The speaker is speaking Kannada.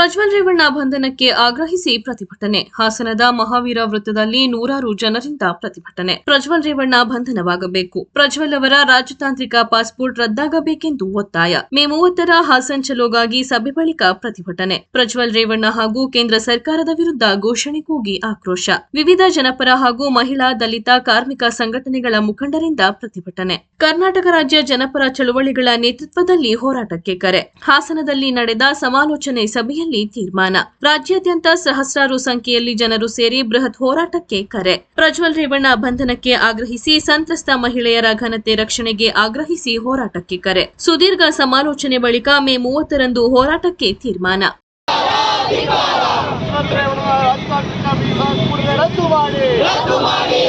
ಪ್ರಜ್ವಲ್ ರೇವಣ್ಣ ಬಂಧನಕ್ಕೆ ಆಗ್ರಹಿಸಿ ಪ್ರತಿಭಟನೆ. ಹಾಸನದ ಮಹಾವೀರ ವೃತ್ತದಲ್ಲಿ ನೂರಾರು ಜನರಿಂದ ಪ್ರತಿಭಟನೆ. ಪ್ರಜ್ವಲ್ ರೇವಣ್ಣ ಬಂಧನವಾಗಬೇಕು. ಪ್ರಜ್ವಲ್ ಅವರ ರಾಜತಾಂತ್ರಿಕ ಪಾಸ್ಪೋರ್ಟ್ ರದ್ದಾಗಬೇಕೆಂದು ಒತ್ತಾಯ. ಮೇ 30ರ ಹಾಸನ್ ಚಲೋಗಾಗಿ ಸಭೆ ಬಳಿಕ ಪ್ರತಿಭಟನೆ. ಪ್ರಜ್ವಲ್ ರೇವಣ್ಣ ಹಾಗೂ ಕೇಂದ್ರ ಸರ್ಕಾರದ ವಿರುದ್ಧ ಘೋಷಣೆ ಕೂಗಿ ಆಕ್ರೋಶ. ವಿವಿಧ ಜನಪರ ಹಾಗೂ ಮಹಿಳಾ, ದಲಿತ, ಕಾರ್ಮಿಕ ಸಂಘಟನೆಗಳ ಮುಖಂಡರಿಂದ ಪ್ರತಿಭಟನೆ. ಕರ್ನಾಟಕ ರಾಜ್ಯ ಜನಪರ ಚಳವಳಿಗಳ ನೇತೃತ್ವದಲ್ಲಿ ಹೋರಾಟಕ್ಕೆ ಕರೆ. ಹಾಸನದಲ್ಲಿ ನಡೆದ ಸಮಾಲೋಚನೆ ಸಭೆಯಲ್ಲಿ ತೀರ್ಮಾನ. ರಾಜ್ಯಾದ್ಯಂತ ಸಹಸ್ರಾರು ಸಂಖ್ಯೆಯಲ್ಲಿ ಜನರು ಸೇರಿ ಬೃಹತ್ ಹೋರಾಟಕ್ಕೆ ಕರೆ. ಪ್ರಜ್ವಲ್ ರೇವಣ್ಣ ಬಂಧನಕ್ಕೆ ಆಗ್ರಹಿಸಿ ಸಂತ್ರಸ್ತ ಮಹಿಳೆಯರ ಘನತೆ ರಕ್ಷಣೆಗೆ ಆಗ್ರಹಿಸಿ ಹೋರಾಟಕ್ಕೆ ಕರೆ. ಸುದೀರ್ಘ ಸಮಾಲೋಚನೆ ಬಳಿಕ ಮೇ 30ರಂದು ಹೋರಾಟಕ್ಕೆ ತೀರ್ಮಾನ. ರದ್ದು ಮಾಡಿ